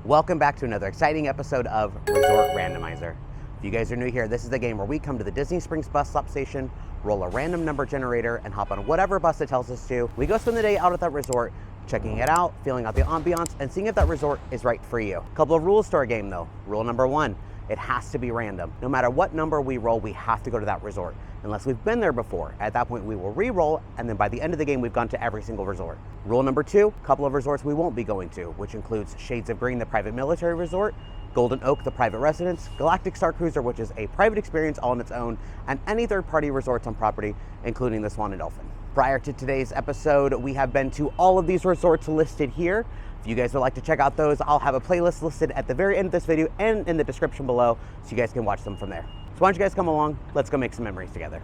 Welcome back to another exciting episode of Resort Randomizer. If you guys are new here, this is the game where we come to the Disney Springs bus stop station, roll a random number generator, and hop on whatever bus it tells us to. We go spend the day out at that resort, checking it out, feeling out the ambiance, and seeing if that resort is right for you. A couple of rules to our game though. Rule number one, it has to be random. No matter what number we roll, we have to go to that resort. Unless we've been there before. At that point, we will re-roll, and then by the end of the game, we've gone to every single resort. Rule number two, a couple of resorts we won't be going to, which includes Shades of Green, the private military resort, Golden Oak, the private residence, Galactic Star Cruiser, which is a private experience all on its own, and any third-party resorts on property, including the Swan and Dolphin. Prior to today's episode, we have been to all of these resorts listed here. If you guys would like to check out those, I'll have a playlist listed at the very end of this video and in the description below, so you guys can watch them from there. So why don't you guys come along, let's go make some memories together.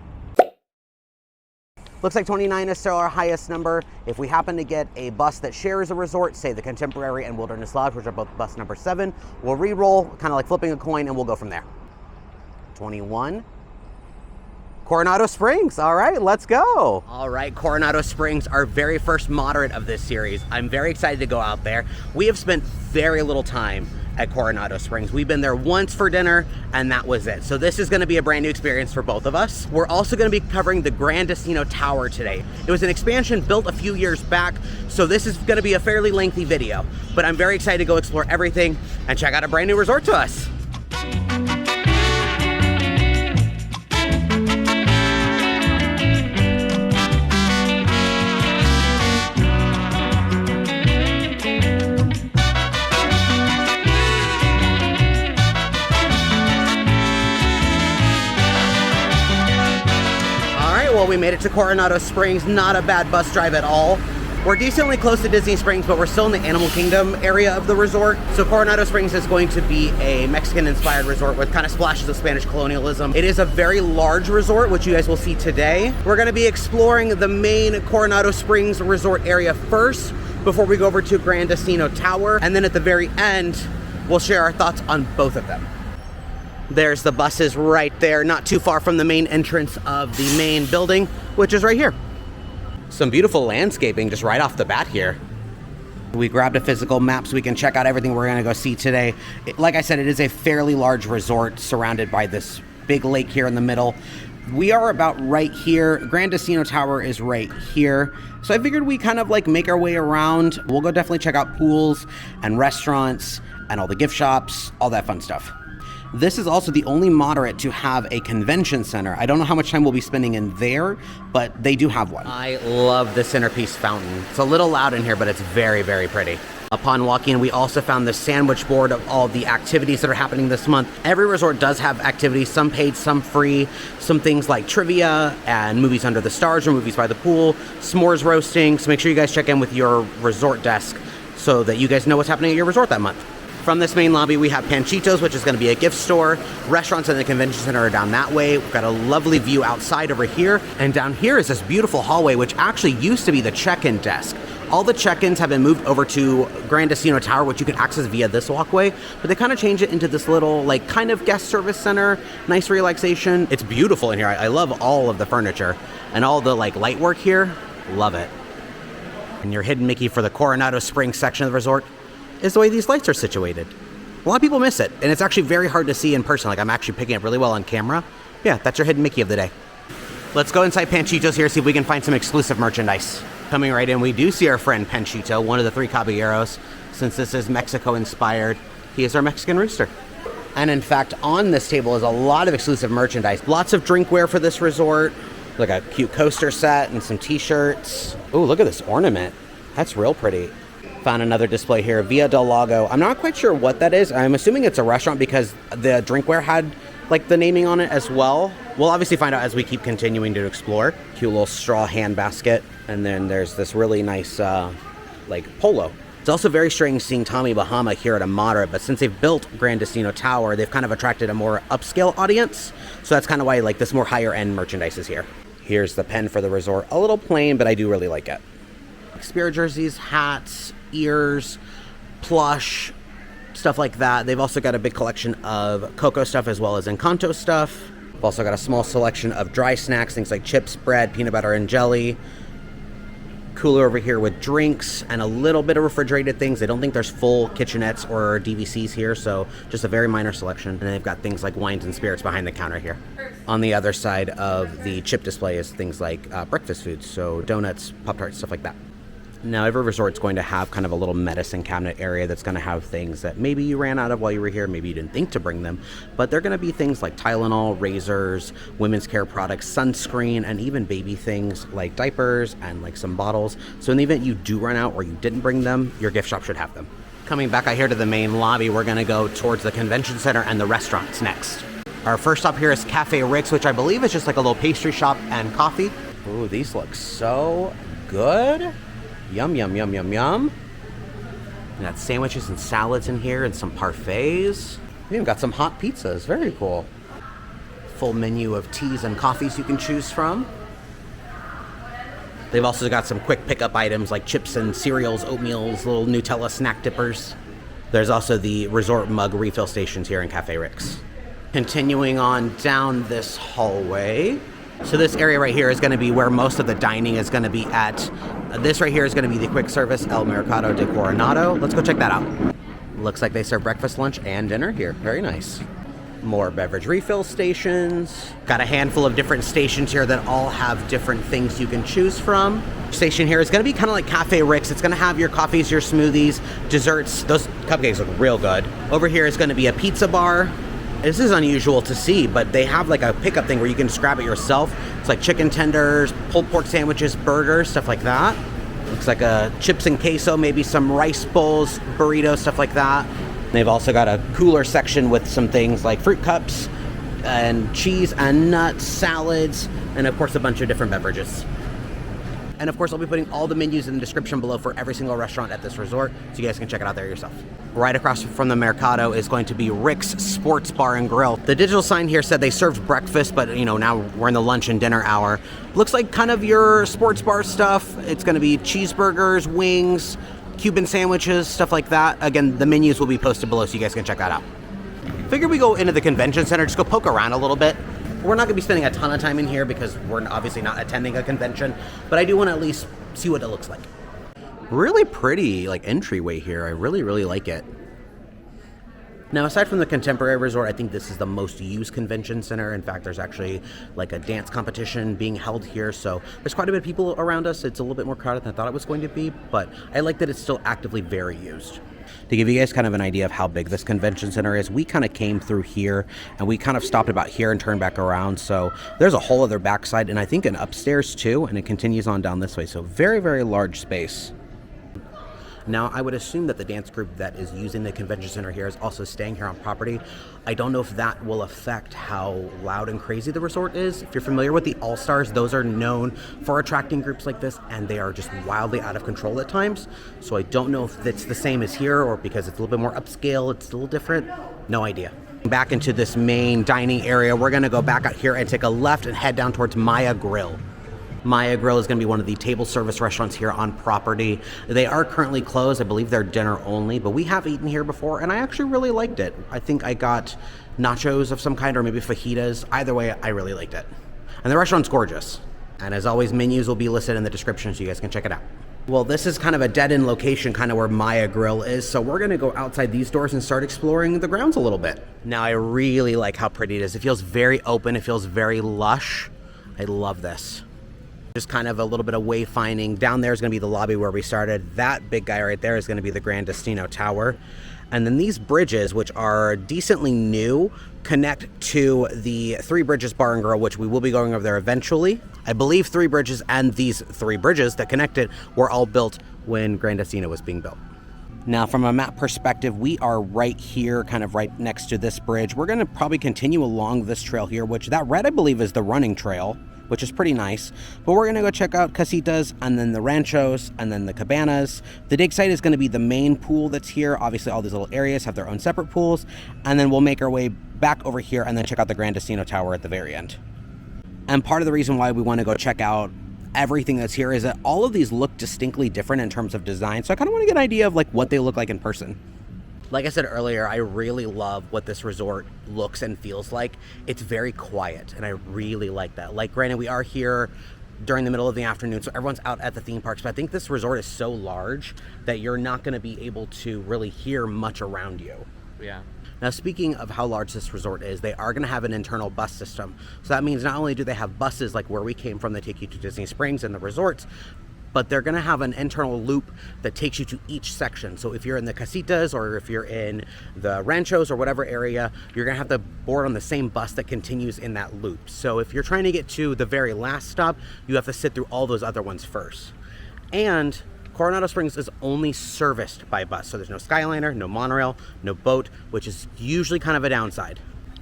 Looks like 29 is still our highest number. If we happen to get a bus that shares a resort, say the Contemporary and Wilderness Lodge, which are both bus number 7, we'll re-roll, kind of like flipping a coin, and we'll go from there. 21. Coronado Springs, all right, let's go. All right, Coronado Springs, our very first moderate of this series. I'm very excited to go out there. We have spent very little time at Coronado Springs. We've been there once for dinner, and that was it. So this is gonna be a brand new experience for both of us. We're also gonna be covering the Gran Destino Tower today. It was an expansion built a few years back, so this is gonna be a fairly lengthy video, but I'm very excited to go explore everything and check out a brand new resort to us. Well, we made it to Coronado Springs. Not a bad bus drive at all. We're decently close to Disney Springs, but we're still in the Animal Kingdom area of the resort. So Coronado Springs is going to be a Mexican-inspired resort with kind of splashes of Spanish colonialism. It is a very large resort, which you guys will see today. We're gonna be exploring the main Coronado Springs resort area first before we go over to Gran Destino Tower. And then at the very end, we'll share our thoughts on both of them. There's the buses right there, not too far from the main entrance of the main building, which is right here. Some beautiful landscaping just right off the bat here. We grabbed a physical map so we can check out everything we're gonna go see today. Like I said, it is a fairly large resort surrounded by this big lake here in the middle. We are about right here. Gran Destino Tower is right here. So I figured we kind of like make our way around. We'll go definitely check out pools and restaurants and all the gift shops, all that fun stuff. This is also the only moderate to have a convention center. I don't know how much time we'll be spending in there, but they do have one. I love the centerpiece fountain. It's a little loud in here, but it's very, very pretty. Upon walking in, we also found the sandwich board of all the activities that are happening this month. Every resort does have activities, some paid, some free, some things like trivia and movies under the stars or movies by the pool, s'mores roasting. So make sure you guys check in with your resort desk so that you guys know what's happening at your resort that month. From this main lobby, we have Panchitos, which is going to be a gift store. Restaurants in the convention center are down that way. We've got a lovely view outside over here. And down here is this beautiful hallway, which actually used to be the check-in desk. All the check-ins have been moved over to Gran Destino Tower, which you can access via this walkway. But they kind of changed it into this little, like, kind of guest service center. Nice relaxation. It's beautiful in here. I love all of the furniture. And all the, like, light work here. Love it. And your hidden Mickey for the Coronado Springs section of the resort is the way these lights are situated. A lot of people miss it, and it's actually very hard to see in person. Like, I'm actually picking up really well on camera. Yeah, that's your hidden Mickey of the day. Let's go inside Panchitos here, see if we can find some exclusive merchandise. Coming right in, we do see our friend Panchito, one of the 3 caballeros. Since this is Mexico-inspired, he is our Mexican rooster. And in fact, on this table is a lot of exclusive merchandise. Lots of drinkware for this resort, like a cute coaster set and some t-shirts. Oh, look at this ornament. That's real pretty. Found another display here, Via del Lago. I'm not quite sure what that is. I'm assuming it's a restaurant because the drinkware had like the naming on it as well. We'll obviously find out as we keep continuing to explore. Cute little straw hand basket. And then there's this really nice like polo. It's also very strange seeing Tommy Bahama here at a moderate, but since they've built Gran Destino Tower, they've kind of attracted a more upscale audience. So that's kind of why like this more higher end merchandise is here. Here's the pen for the resort. A little plain, but I do really like it. Spirit jerseys, hats, ears, plush, stuff like that. They've also got a big collection of Coco stuff as well as Encanto stuff. We've also got a small selection of dry snacks, things like chips, bread, peanut butter and jelly. cooler over here with drinks and a little bit of refrigerated things. I don't think there's full kitchenettes or DVCs here, so just a very minor selection. And they've got things like wines and spirits behind the counter here. On the other side of the chip display is things like breakfast foods, so donuts, Pop-Tarts, stuff like that. Now, every resort's going to have kind of a little medicine cabinet area that's going to have things that maybe you ran out of while you were here, maybe you didn't think to bring them, but they're going to be things like Tylenol, razors, women's care products, sunscreen, and even baby things like diapers and like some bottles. So in the event you do run out or you didn't bring them, your gift shop should have them. Coming back out here to the main lobby, we're going to go towards the convention center and the restaurants next. Our first stop here is Cafe Rick's, which I believe is just like a little pastry shop and coffee. Ooh, these look so good. Yum, yum, yum, yum, yum. We got sandwiches and salads in here and some parfaits. We even got some hot pizzas. Very cool. Full menu of teas and coffees you can choose from. They've also got some quick pickup items like chips and cereals, oatmeals, little Nutella snack dippers. There's also the resort mug refill stations here in Cafe Rick's. Continuing on down this hallway. So this area right here is going to be where most of the dining is going to be at. This right here is going to be the quick service El Mercado de Coronado. Let's go check that out. Looks like they serve breakfast, lunch, and dinner here. Very nice. More beverage refill stations. Got a handful of different stations here that all have different things you can choose from. Station here is going to be kind of like Cafe Rick's. It's going to have your coffees, your smoothies, desserts. Those cupcakes look real good. Over here is going to be a pizza bar. This is unusual to see, but they have like a pickup thing where you can just grab it yourself. It's like chicken tenders, pulled pork sandwiches, burgers, stuff like that. Looks like a chips and queso, maybe some rice bowls, burritos, stuff like that. They've also got a cooler section with some things like fruit cups and cheese and nuts, salads, and of course a bunch of different beverages. And of course, I'll be putting all the menus in the description below for every single restaurant at this resort, so you guys can check it out there yourself. Right across from the Mercado is going to be Rick's Sports Bar and Grill. The digital sign here said they served breakfast, but now we're in the lunch and dinner hour. Looks like kind of your sports bar stuff. It's going to be cheeseburgers, wings, Cuban sandwiches, stuff like that. Again, the menus will be posted below, so you guys can check that out. Figured we go into the convention center, just go poke around a little bit. We're not going to be spending a ton of time in here because we're obviously not attending a convention, but I do want to at least see what it looks like. Really pretty entryway here. I really, really like it. Now, aside from the Contemporary Resort, I think this is the most used convention center. In fact, there's actually like a dance competition being held here, so there's quite a bit of people around us. It's a little bit more crowded than I thought it was going to be, but I like that it's still actively very used. To give you guys kind of an idea of how big this convention center is, we kind of came through here and we kind of stopped about here and turned back around. So there's a whole other backside and I think an upstairs too, and it continues on down this way. So very, very large space. Now, I would assume that the dance group that is using the convention center here is also staying here on property. I don't know if that will affect how loud and crazy the resort is. If you're familiar with the All-Stars, those are known for attracting groups like this, and they are just wildly out of control at times. So I don't know if it's the same as here or because it's a little bit more upscale, it's a little different. No idea. Back into this main dining area, we're gonna go back out here and take a left and head down towards Maya Grill. Maya Grill is going to be one of the table service restaurants here on property. They are currently closed. I believe they're dinner only, but we have eaten here before, and I actually really liked it. I think I got nachos of some kind or maybe fajitas. Either way, I really liked it. And the restaurant's gorgeous. And as always, menus will be listed in the description so you guys can check it out. Well, this is kind of a dead-end location, kind of where Maya Grill is, so we're going to go outside these doors and start exploring the grounds a little bit. Now, I really like how pretty it is. It feels very open. It feels very lush. I love this. Just kind of a little bit of wayfinding. Down there is going to be the lobby where we started. That big guy right there is going to be the Gran Destino Tower. And then these bridges, which are decently new, connect to the Three Bridges Bar and Grill, which we will be going over there eventually. I believe Three Bridges and these three bridges that connect it were all built when Gran Destino was being built. Now, from a map perspective, we are right here, kind of right next to this bridge. We're going to probably continue along this trail here, which that red, I believe, is the running trail, which is pretty nice. But we're going to go check out Casitas and then the Ranchos and then the Cabanas. The dig site is going to be the main pool that's here. Obviously, all these little areas have their own separate pools. And then we'll make our way back over here and then check out the Gran Destino Tower at the very end. And part of the reason why we want to go check out everything that's here is that all of these look distinctly different in terms of design. So I kind of want to get an idea of like what they look like in person. Like I said earlier, I really love what this resort looks and feels like. It's very quiet, and I really like that. Like, granted, we are here during the middle of the afternoon, so everyone's out at the theme parks. But I think this resort is so large that you're not going to be able to really hear much around you. Yeah. Now, speaking of how large this resort is, they are going to have an internal bus system. So that means not only do they have buses like where we came from that take you to Disney Springs and the resorts, but they're going to have an internal loop that takes you to each section. So if you're in the casitas or if you're in the ranchos or whatever area, you're going to have to board on the same bus that continues in that loop. So if you're trying to get to the very last stop, you have to sit through all those other ones first. And Coronado Springs is only serviced by bus. So there's no Skyliner, no monorail, no boat, which is usually kind of a downside.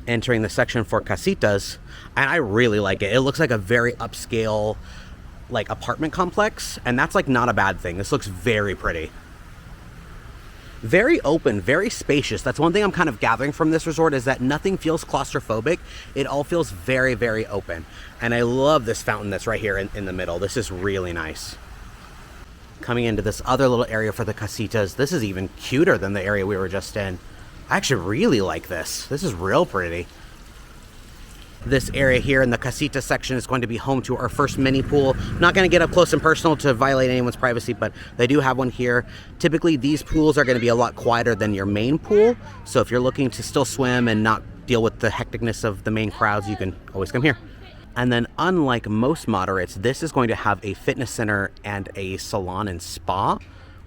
Entering the section for casitas, and I really like it. It looks like a very upscale like apartment complex, and that's like not a bad thing. This looks very pretty. Very open, very spacious. That's one thing I'm kind of gathering from this resort, is that nothing feels claustrophobic. It all feels very, very open. And I love this fountain that's right here in the middle. This is really nice. Coming into this other little area for the casitas, this is even cuter than the area we were just in. I actually really like this. This is real pretty. This area here in the casita section is going to be home to our first mini pool. Not going to get up close and personal to violate anyone's privacy, but they do have one here. Typically, these pools are going to be a lot quieter than your main pool. So if you're looking to still swim and not deal with the hecticness of the main crowds, you can always come here. And then unlike most moderates, this is going to have a fitness center and a salon and spa,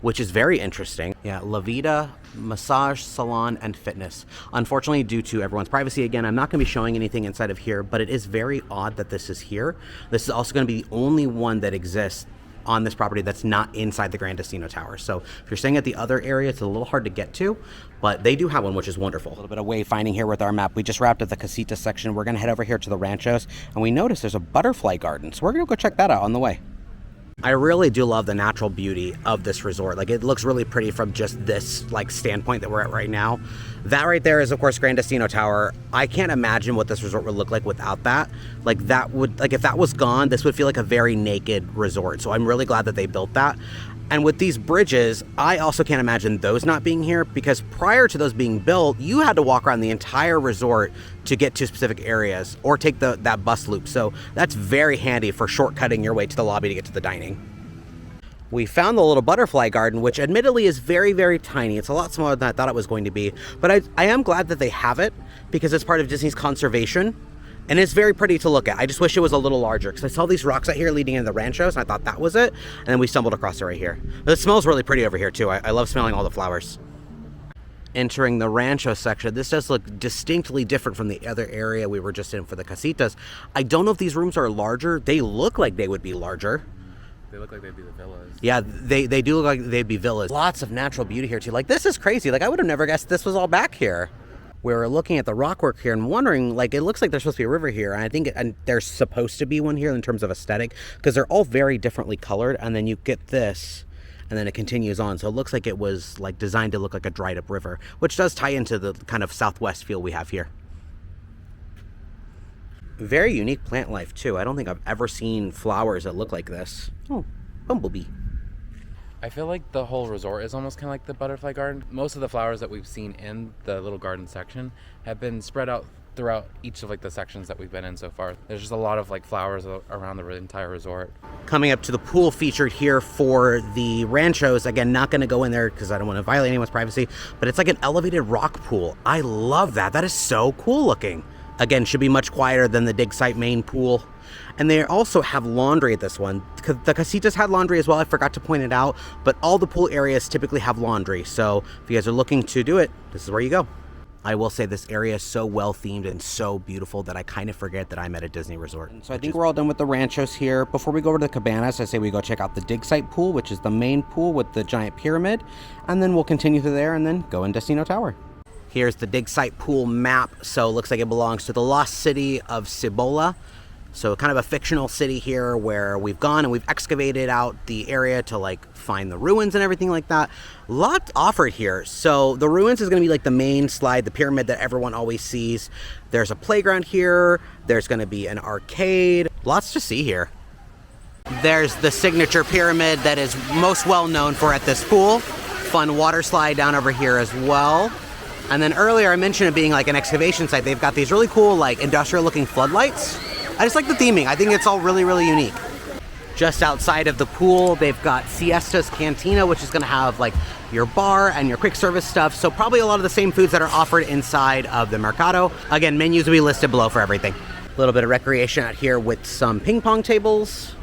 which is very interesting. Yeah, La Vida, massage, salon, and fitness. Unfortunately, due to everyone's privacy, again, I'm not going to be showing anything inside of here, but it is very odd that this is here. This is also going to be the only one that exists on this property that's not inside the Gran Destino Tower. So if you're staying at the other area, it's a little hard to get to, but they do have one, which is wonderful. A little bit of wayfinding here with our map. We just wrapped at the casita section. We're going to head over here to the ranchos, and we noticed there's a butterfly garden. So we're going to go check that out on the way. I really do love the natural beauty of this resort. Like, it looks really pretty from just this like standpoint that we're at right now. That right there is, of course, Gran Destino Tower. I can't imagine what this resort would look like without that. Like, that would, like, if that was gone, this would feel like a very naked resort. So I'm really glad that they built that. And with these bridges, I also can't imagine those not being here, because prior to those being built, you had to walk around the entire resort to get to specific areas or take that bus loop. So that's very handy for shortcutting your way to the lobby to get to the dining. We found the little butterfly garden, which admittedly is very, very tiny. It's a lot smaller than I thought it was going to be. But I am glad that they have it, because it's part of Disney's conservation. And it's very pretty to look at. I just wish it was a little larger, because I saw these rocks out here leading into the ranchos, and I thought that was it. And then we stumbled across it right here. But it smells really pretty over here too. I love smelling all the flowers. Entering the rancho section, this does look distinctly different from the other area we were just in for the casitas. I don't know if these rooms are larger. They look like they would be larger. They look like they'd be the villas. Yeah, they do look like they'd be villas. Lots of natural beauty here too. Like, this is crazy. Like, I would have never guessed this was all back here. We were looking at the rockwork here and wondering, like, it looks like there's supposed to be a river here, and I think there's supposed to be one here in terms of aesthetic, because they're all very differently colored, and then you get this, and then it continues on. So it looks like it was like designed to look like a dried up river, which does tie into the kind of southwest feel we have here. Very unique plant life too. I don't think I've ever seen flowers that look like this. Oh, bumblebee. I feel like the whole resort is almost kind of like the butterfly garden. Most of the flowers that we've seen in the little garden section have been spread out throughout each of like the sections that we've been in so far. There's just a lot of like flowers around the entire resort. Coming up to the pool featured here for the ranchos. Again, not going to go in there because I don't want to violate anyone's privacy, but it's like an elevated rock pool. I love that. That is so cool looking. Again, should be much quieter than the dig site main pool. And they also have laundry at this one. The casitas had laundry as well, I forgot to point it out, but all the pool areas typically have laundry. So if you guys are looking to do it, this is where you go. I will say this area is so well themed and so beautiful that I kind of forget that I'm at a Disney resort. So I think we're all done with the ranchos here. Before we go over to the cabanas, I say we go check out the dig site pool, which is the main pool with the giant pyramid. And then we'll continue through there and then go in Destino Tower. Here's the dig site pool map. So it looks like it belongs to the lost city of Cibola. So kind of a fictional city here where we've gone and we've excavated out the area to like find the ruins and everything like that. Lots offered here. So the ruins is going to be like the main slide, the pyramid that everyone always sees. There's a playground here. There's going to be an arcade. Lots to see here. There's the signature pyramid that is most well known for at this pool. Fun water slide down over here as well. And then earlier I mentioned it being like an excavation site. They've got these really cool like industrial looking floodlights. I just like the theming. I think it's all really, really unique. Just outside of the pool, they've got Siesta's Cantina, which is gonna have like your bar and your quick service stuff. So probably a lot of the same foods that are offered inside of the Mercado. Again, menus will be listed below for everything. A little bit of recreation out here with some ping pong tables.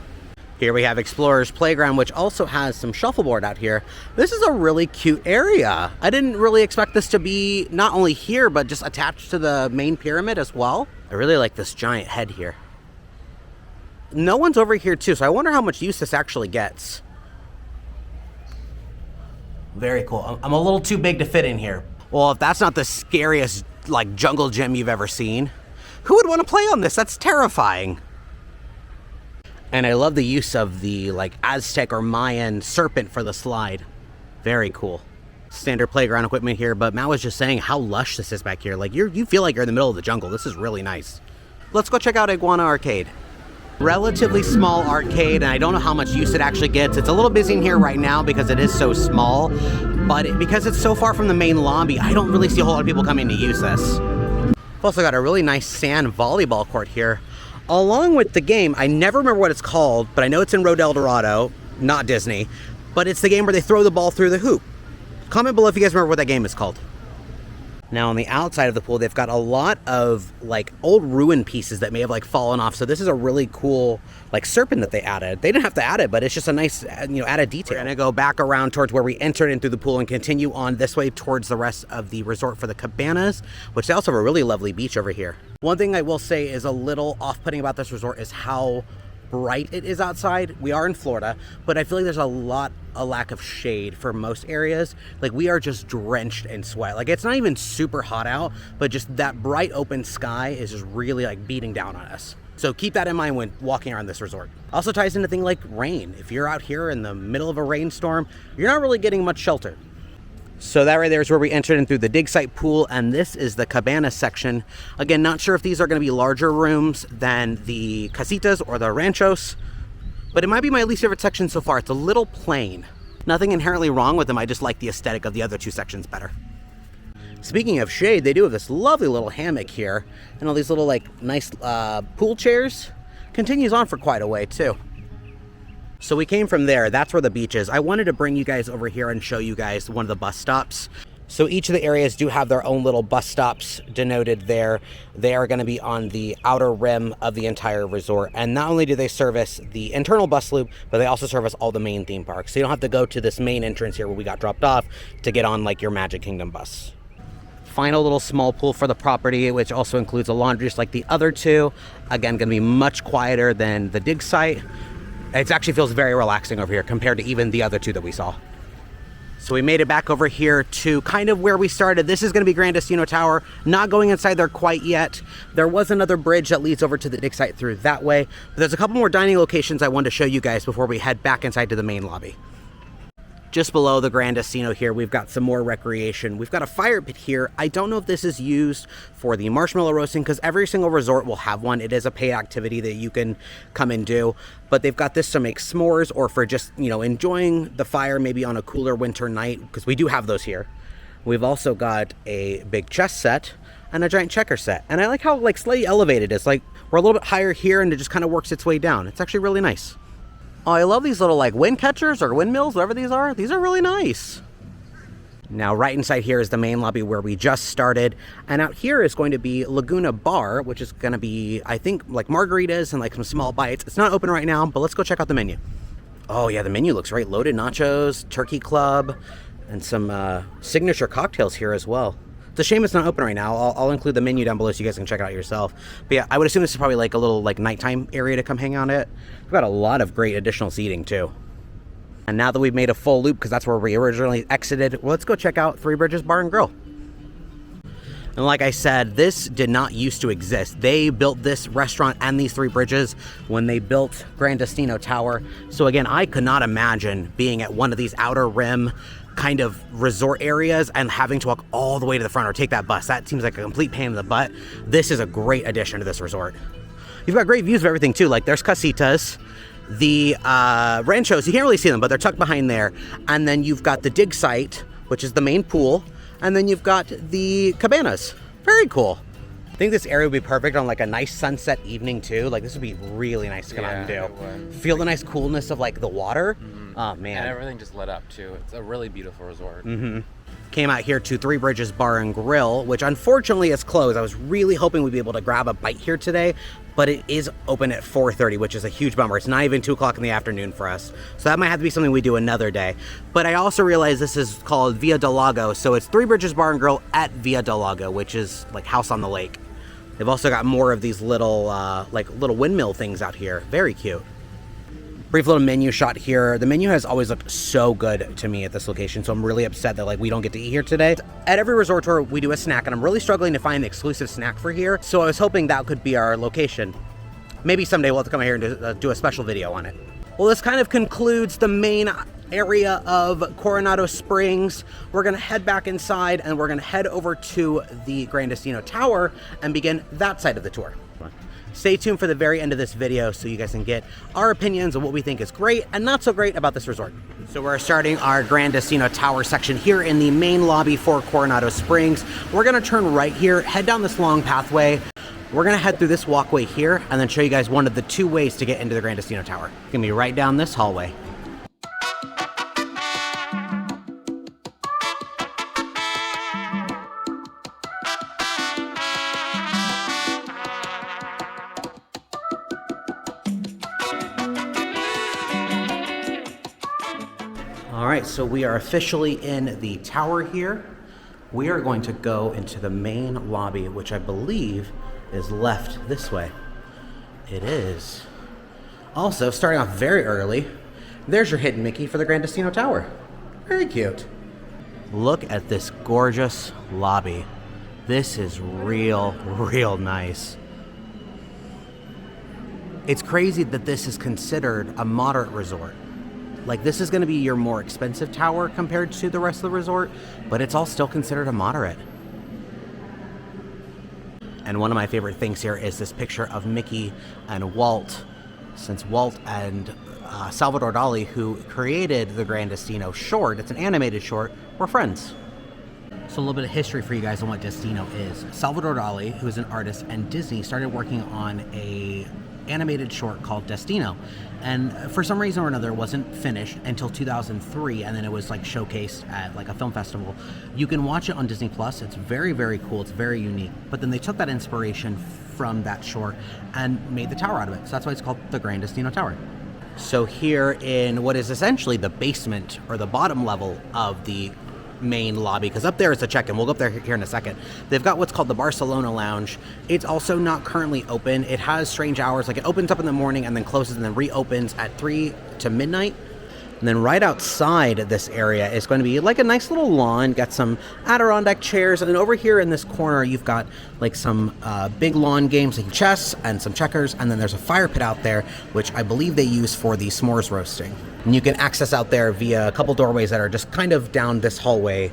Here we have Explorer's Playground, which also has some shuffleboard out here. This is a really cute area. I didn't really expect this to be not only here, but just attached to the main pyramid as well. I really like this giant head here. No one's over here too, so I wonder how much use this actually gets. Very cool. I'm a little too big to fit in here. Well, if that's not the scariest like jungle gym you've ever seen, who would want to play on this? That's terrifying. And I love the use of the like Aztec or Mayan serpent for the slide. Very cool. Standard playground equipment here, but Matt was just saying how lush this is back here. Like you feel like you're in the middle of the jungle. This is really nice. Let's go check out Iguana Arcade. Relatively small arcade, and I don't know how much use it actually gets. It's a little busy in here right now because it is so small, but because it's so far from the main lobby, I don't really see a whole lot of people coming to use this. We've also got a really nice sand volleyball court here. Along with the game, I never remember what it's called, but I know it's in Road El Dorado, not Disney, but it's the game where they throw the ball through the hoop. Comment below if you guys remember what that game is called. Now on the outside of the pool, they've got a lot of like old ruin pieces that may have like fallen off. So this is a really cool like serpent that they added. They didn't have to add it, but it's just a nice, added detail. We're gonna go back around towards where we entered in through the pool and continue on this way towards the rest of the resort for the cabanas, which they also have a really lovely beach over here. One thing I will say is a little off-putting about this resort is how bright it is outside. We are in Florida, but I feel like there's a lack of shade for most areas. Like we are just drenched in sweat. Like it's not even super hot out, but just that bright open sky is just really like beating down on us. So keep that in mind when walking around this resort. Also ties into things like rain. If you're out here in the middle of a rainstorm, you're not really getting much shelter. So that right there is where we entered in through the dig site pool, and this is the cabana section. Again, not sure if these are going to be larger rooms than the casitas or the ranchos, but it might be my least favorite section so far. It's a little plain. Nothing inherently wrong with them, I just like the aesthetic of the other two sections better. Speaking of shade, they do have this lovely little hammock here, and all these little like nice pool chairs. Continues on for quite a way too. So we came from there, that's where the beach is. I wanted to bring you guys over here and show you guys one of the bus stops. So each of the areas do have their own little bus stops denoted there. They are gonna be on the outer rim of the entire resort. And not only do they service the internal bus loop, but they also service all the main theme parks. So you don't have to go to this main entrance here where we got dropped off to get on like your Magic Kingdom bus. Final little small pool for the property, which also includes a laundry just like the other two. Again, gonna be much quieter than the dig site. It actually feels very relaxing over here compared to even the other two that we saw. So we made it back over here to kind of where we started. This is going to be Gran Destino Tower. Not going inside there quite yet. There was another bridge that leads over to the dig site through that way. But there's a couple more dining locations I wanted to show you guys before we head back inside to the main lobby. Just below the Gran Destino here, we've got some more recreation. We've got a fire pit here. I don't know if this is used for the marshmallow roasting because every single resort will have one. It is a paid activity that you can come and do, but they've got this to make s'mores or for just, enjoying the fire maybe on a cooler winter night because we do have those here. We've also got a big chess set and a giant checker set. And I like how slightly elevated it is. Like we're a little bit higher here and it just kind of works its way down. It's actually really nice. Oh, I love these little wind catchers or windmills, whatever these are. These are really nice. Now, right inside here is the main lobby where we just started. And out here is going to be Laguna Bar, which is going to be, I think, like margaritas and some small bites. It's not open right now, but let's go check out the menu. Oh yeah, the menu looks great. Loaded nachos, turkey club, and some signature cocktails here as well. It's a shame it's not open right now. I'll include the menu down below so you guys can check it out yourself. But yeah, I would assume this is probably a little nighttime area to come hang out at. We've got a lot of great additional seating too. And now that we've made a full loop, because that's where we originally exited, well, let's go check out Three Bridges Bar and Grill. And like I said, this did not used to exist. They built this restaurant and these three bridges when they built Gran Destino Tower. So again, I could not imagine being at one of these outer rim kind of resort areas and having to walk all the way to the front or take that bus. That seems like a complete pain in the butt. This is a great addition to this resort. You've got great views of everything too. Like there's casitas, the ranchos, you can't really see them, but they're tucked behind there. And then you've got the dig site, which is the main pool. And then you've got the cabanas. Very cool. I think this area would be perfect on like a nice sunset evening too. Like this would be really nice to come out and do. It would. Feel the nice coolness of like the water. Oh man. And everything just lit up too. It's a really beautiful resort. Came out here to Three Bridges Bar and Grill, which unfortunately is closed. I was really hoping we'd be able to grab a bite here today, but it is open at 4:30, which is a huge bummer. It's not even 2 o'clock in the afternoon for us. So that might have to be something we do another day. But I also realized this is called Via del Lago. So it's Three Bridges Bar and Grill at Via del Lago, which is like house on the lake. They've also got more of these little, like little windmill things out here. Very cute. Brief little menu shot here. The menu has always looked so good to me at this location, so I'm really upset that like we don't get to eat here today. At every resort tour, we do a snack, and I'm really struggling to find an exclusive snack for here, so I was hoping that could be our location. Maybe someday we'll have to come here and do a special video on it. Well, this kind of concludes the main area of Coronado Springs. We're gonna head back inside, and we're gonna head over to the Gran Destino Tower and begin that side of the tour. Stay tuned for the very end of this video so you guys can get our opinions on what we think is great and not so great about this resort. So we're starting our Gran Destino Tower section here in the main lobby for Coronado Springs. We're gonna turn right here, head down this long pathway. We're gonna head through this walkway here and then show you guys one of the 2 ways to get into the Gran Destino Tower. It's gonna be right down this hallway. All right, so we are officially in the tower here. We are going to go into the main lobby, which I believe is left this way. It is. Also, starting off very early, there's your hidden Mickey for the Gran Destino Tower. Very cute. Look at this gorgeous lobby. This is real nice. It's crazy that this is considered a moderate resort. Like this is gonna be your more expensive tower compared to the rest of the resort, but it's all still considered a moderate. And one of my favorite things here is this picture of Mickey and Walt, since Walt and Salvador Dali, who created the Gran Destino short, it's an animated short, were friends. So a little bit of history for you guys on what Destino is. Salvador Dali, who is an artist, and Disney started working on a animated short called Destino, and for some reason or another it wasn't finished until 2003, and then it was like showcased at like a film festival. You can watch it on Disney Plus. It's very cool. It's very unique, but then they took that inspiration from that short and made the tower out of it, so that's why it's called the Gran Destino Tower. So here in what is essentially the basement or the bottom level of the main lobby, because up there is the check-in. We'll go up there here in a second. They've got what's called the Barcelona Lounge. It's also not currently open. It has strange hours, like it opens up in the morning and then closes and then reopens at 3 to midnight. And then right outside this area is going to be like a nice little lawn, got some Adirondack chairs, and then over here in this corner you've got like some big lawn games like chess and some checkers, and then there's a fire pit out there, which I believe they use for the s'mores roasting. And you can access out there via a couple doorways that are just kind of down this hallway,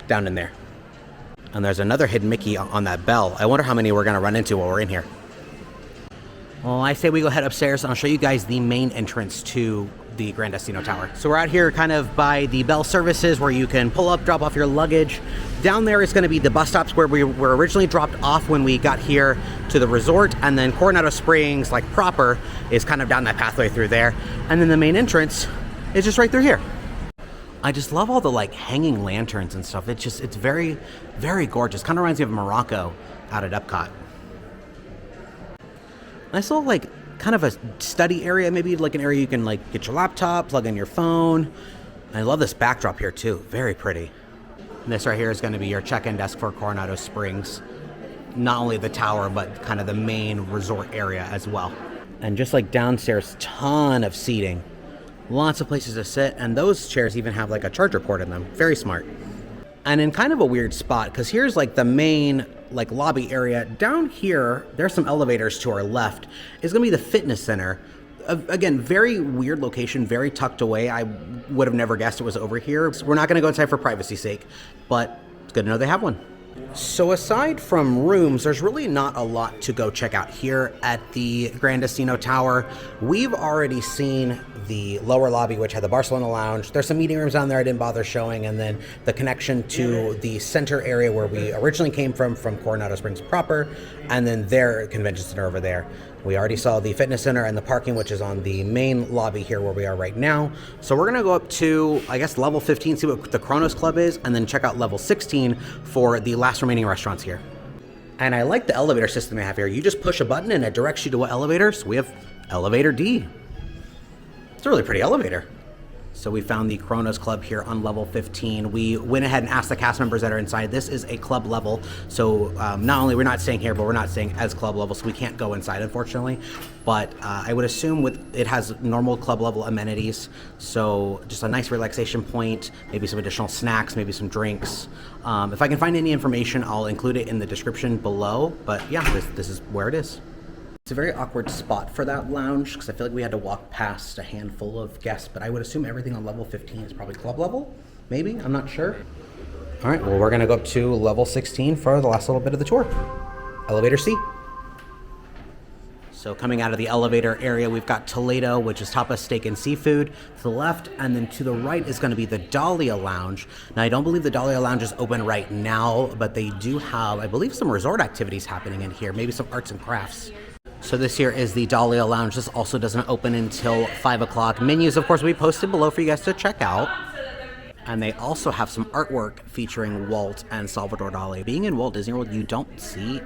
down in there. And there's another hidden Mickey on that bell. I wonder how many we're gonna run into while we're in here. Well, I say we go head upstairs and I'll show you guys the main entrance to the Gran Destino Tower. So we're out here kind of by the bell services where you can pull up, drop off your luggage. Down there is going to be the bus stops where we were originally dropped off when we got here to the resort, and then Coronado Springs, like proper, is kind of down that pathway through there. And then the main entrance is just right through here. I just love all the like hanging lanterns and stuff. It's very gorgeous. Kind of reminds me of Morocco out at Epcot. Nice little like kind of a study area, maybe like an area you can like get your laptop, plug in your phone. I love this backdrop here too, very pretty. And this right here is going to be your check-in desk for Coronado Springs. Not only the tower, but kind of the main resort area as well. And just like downstairs, ton of seating. Lots of places to sit, and those chairs even have like a charger port in them. Very smart. And in kind of a weird spot, because here's like the main like lobby area. Down here, there's some elevators to our left. It's gonna be the fitness center. Again, very weird location, very tucked away. I would have never guessed it was over here. We're not gonna go inside for privacy's sake, but it's good to know they have one. So aside from rooms, there's really not a lot to go check out here at the Gran Destino Tower. We've already seen the lower lobby, which had the Barcelona Lounge. There's some meeting rooms down there I didn't bother showing, and then the connection to the center area where we originally came from Coronado Springs proper, and then their convention center over there. We already saw the fitness center and the parking, which is on the main lobby here where we are right now. So we're gonna go up to, I guess, level 15, see what the Kronos Club is, and then check out level 16 for the last remaining restaurants here. And I like the elevator system they have here. You just push a button and it directs you to what elevator. So we have elevator D. It's a really pretty elevator. So we found the Kronos Club here on level 15. We went ahead and asked the cast members that are inside. This is a club level. So not only we're not staying here, but we're not staying as club level, so we can't go inside, unfortunately. But I would assume it has normal club level amenities. So just a nice relaxation point, maybe some additional snacks, maybe some drinks. If I can find any information, I'll include it in the description below. But yeah, this is where it is. It's a very awkward spot for that lounge because I feel like we had to walk past a handful of guests, but I would assume everything on level 15 is probably club level, maybe, I'm not sure. All right, well, we're gonna go up to level 16 for the last little bit of the tour. Elevator C. So coming out of the elevator area, we've got Toledo, which is tapas, steak, and seafood to the left, and then to the right is gonna be the Dahlia Lounge. Now, I don't believe the Dahlia Lounge is open right now, but they do have, I believe, some resort activities happening in here, maybe some arts and crafts. So this here is the Dahlia Lounge. This also doesn't open until 5 o'clock. Menus, of course, we posted below for you guys to check out. And they also have some artwork featuring Walt and Salvador Dali. Being in Walt Disney World, you don't see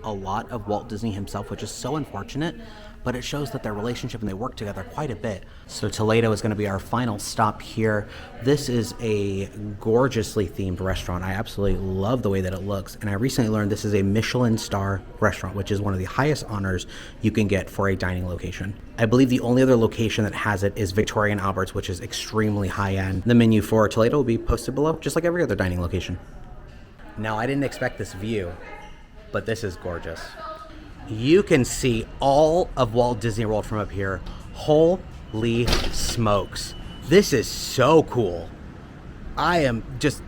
a lot of Walt Disney himself, which is so unfortunate, but it shows that their relationship and they work together quite a bit. So Toledo is going to be our final stop here. This is a gorgeously themed restaurant. I absolutely love the way that it looks. And I recently learned this is a Michelin star restaurant, which is one of the highest honors you can get for a dining location. I believe the only other location that has it is Victoria and Albert's, which is extremely high end. The menu for Toledo will be posted below, just like every other dining location. Now, I didn't expect this view, but this is gorgeous. You can see all of Walt Disney World from up here. Holy smokes. This is so cool. I am just,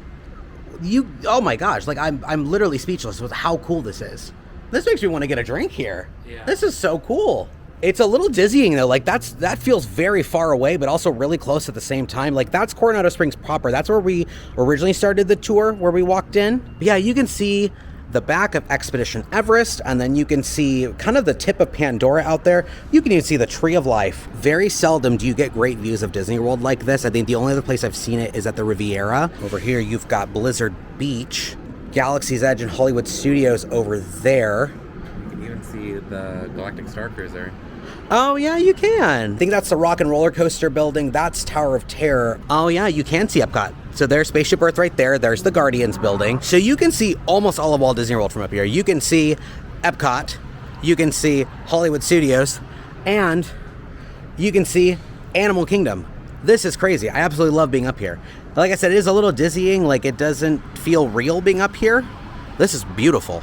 oh my gosh, like I'm literally speechless with how cool this is. This makes me want to get a drink here. Yeah. This is so cool. It's a little dizzying though, like that feels very far away, but also really close at the same time. Like that's Coronado Springs proper. That's where we originally started the tour, where we walked in. But yeah, you can see the back of Expedition Everest, and then you can see kind of the tip of Pandora out there. You can even see the Tree of Life. Very seldom do you get great views of Disney World like this. I think the only other place I've seen it is at the Riviera. Over here, you've got Blizzard Beach, Galaxy's Edge, and Hollywood Studios over there. You can even see the Galactic Star Cruiser. Oh yeah, you can. I think that's the Rock and Roller Coaster building. That's Tower of Terror. Oh yeah, you can see Epcot. So there's Spaceship Earth right there. There's the Guardians building. So you can see almost all of Walt Disney World from up here. You can see Epcot, you can see Hollywood Studios, and you can see Animal Kingdom. This is crazy. I absolutely love being up here. Like I said, it is a little dizzying. Like it doesn't feel real being up here. This is beautiful.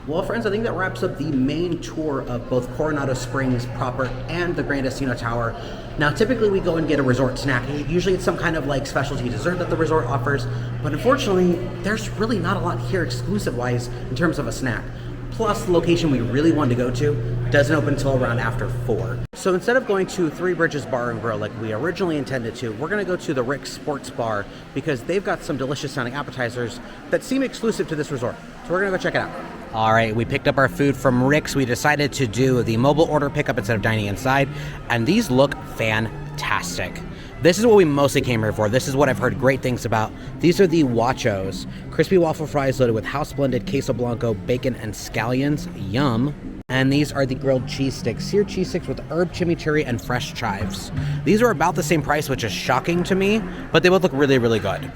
Well, friends, I think that wraps up the main tour of both Coronado Springs proper and the Gran Destino Tower. Now, typically we go and get a resort snack. Usually it's some kind of like specialty dessert that the resort offers, but unfortunately, there's really not a lot here exclusive-wise in terms of a snack. Plus, the location we really wanted to go to doesn't open until around after 4. So instead of going to Three Bridges Bar and Grill like we originally intended to, we're gonna go to the Rick's Sports Bar because they've got some delicious sounding appetizers that seem exclusive to this resort. So we're gonna go check it out. All right, we picked up our food from Rick's. We decided to do the mobile order pickup instead of dining inside, and these look fantastic. This is what we mostly came here for. This is what I've heard great things about. These are the Wachos, crispy waffle fries loaded with house-blended queso blanco, bacon, and scallions. Yum. And these are the grilled cheese sticks, seared cheese sticks with herb chimichurri and fresh chives. These are about the same price, which is shocking to me, but they both look really, really good.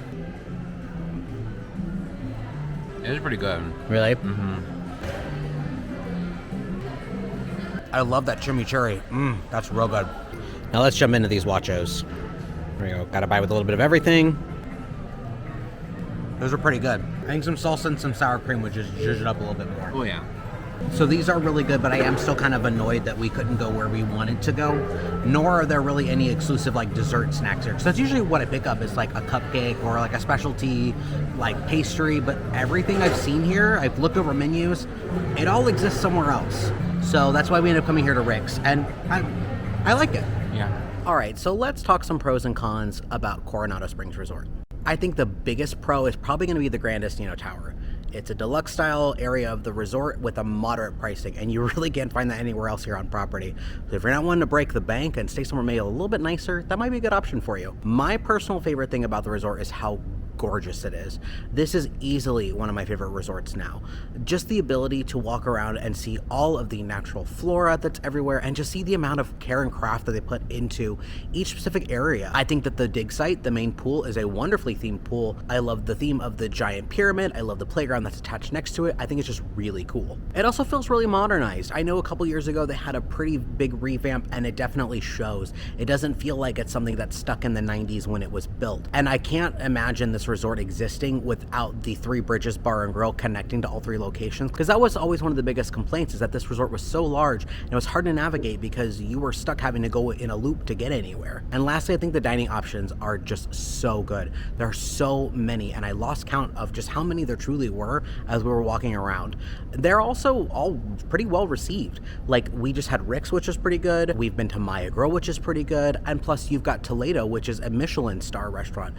It is pretty good. Really? Mm-hmm. I love that chimichurri. That's real good. Now let's jump into these Wachos. There we go. Got to buy with a little bit of everything. Those are pretty good. I think some salsa and some sour cream would just zhuzh it up a little bit more. Oh yeah. So these are really good, but I am still kind of annoyed that we couldn't go where we wanted to go, nor are there really any exclusive like dessert snacks here. So that's usually what I pick up is like a cupcake or like a specialty like pastry, but everything I've seen here, I've looked over menus, it all exists somewhere else. So that's why we ended up coming here to Rick's, and I like it. Yeah. All right, so let's talk some pros and cons about Coronado Springs Resort. I think the biggest pro is probably going to be the Gran Destino Tower. It's a deluxe-style area of the resort with a moderate pricing, and you really can't find that anywhere else here on property. So if you're not wanting to break the bank and stay somewhere maybe a little bit nicer, that might be a good option for you. My personal favorite thing about the resort is how gorgeous it is. This is easily one of my favorite resorts now. Just the ability to walk around and see all of the natural flora that's everywhere, and just see the amount of care and craft that they put into each specific area. I think that the dig site, the main pool, is a wonderfully themed pool. I love the theme of the giant pyramid. I love the playground that's attached next to it. I think it's just really cool. It also feels really modernized. I know a couple years ago they had a pretty big revamp, and it definitely shows. It doesn't feel like it's something that's stuck in the 90s when it was built. And I can't imagine this resort existing without the Three Bridges Bar and Grill connecting to all three locations, because that was always one of the biggest complaints, is that this resort was so large and it was hard to navigate because you were stuck having to go in a loop to get anywhere. And lastly, I think the dining options are just so good. There are so many, and I lost count of just how many there truly were as we were walking around. They're also all pretty well received. Like, we just had Rick's, which is pretty good. We've been to Maya Grill, which is pretty good. And plus you've got Toledo, which is a Michelin star restaurant.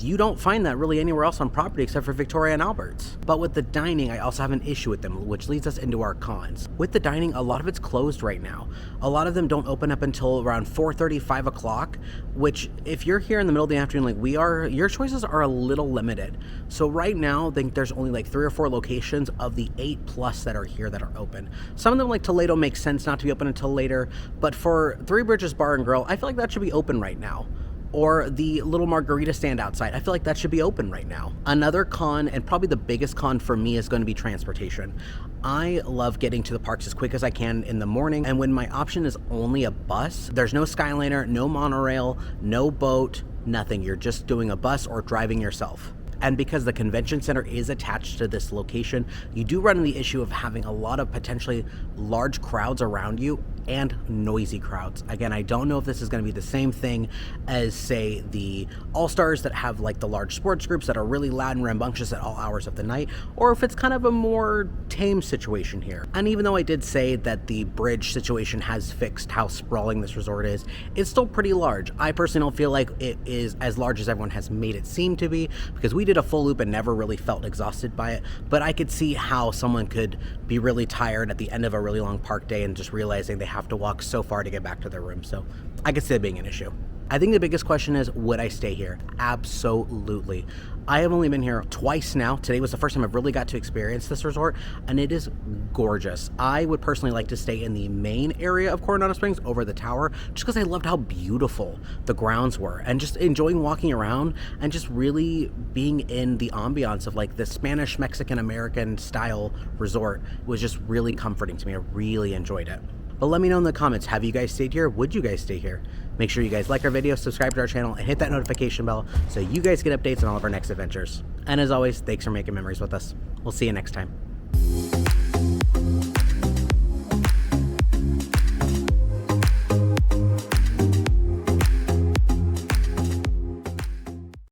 You don't find that really anywhere else on property except for Victoria and Albert's. But with the dining, I also have an issue with them, which leads us into our cons. With the dining, a lot of it's closed right now. A lot of them don't open up until around 4:30, 5 o'clock, which if you're here in the middle of the afternoon like we are, your choices are a little limited. So right now, I think there's only like 3 or 4 locations of the 8+ that are here that are open. Some of them, like Toledo, makes sense not to be open until later, but for Three Bridges Bar and Grill, I feel like that should be open right now. Or the little margarita stand outside, I feel like that should be open right now. Another con, and probably the biggest con for me, is going to be transportation. I love getting to the parks as quick as I can in the morning, and when my option is only a bus, there's no Skyliner, no monorail, no boat, nothing. You're just doing a bus or driving yourself. And because the convention center is attached to this location, you do run into the issue of having a lot of potentially large crowds around you and noisy crowds. Again, I don't know if this is going to be the same thing as, say, the All-Stars that have like the large sports groups that are really loud and rambunctious at all hours of the night, or if it's kind of a more tame situation here. And even though I did say that the bridge situation has fixed how sprawling this resort is, it's still pretty large. I personally don't feel like it is as large as everyone has made it seem to be, because we did a full loop and never really felt exhausted by it, but I could see how someone could be really tired at the end of a really long park day and just realizing they have to walk so far to get back to their room. So I could see it being an issue. I think the biggest question is, would I stay here? Absolutely. I have only been here twice now. Today was the first time I've really got to experience this resort, and it is gorgeous. I would personally like to stay in the main area of Coronado Springs over the tower, just because I loved how beautiful the grounds were, and just enjoying walking around and just really being in the ambiance of like the Spanish, Mexican, American style resort was just really comforting to me. I really enjoyed it. But let me know in the comments, have you guys stayed here? Would you guys stay here? Make sure you guys like our video, subscribe to our channel, and hit that notification bell so you guys get updates on all of our next adventures. And as always, thanks for making memories with us. We'll see you next time.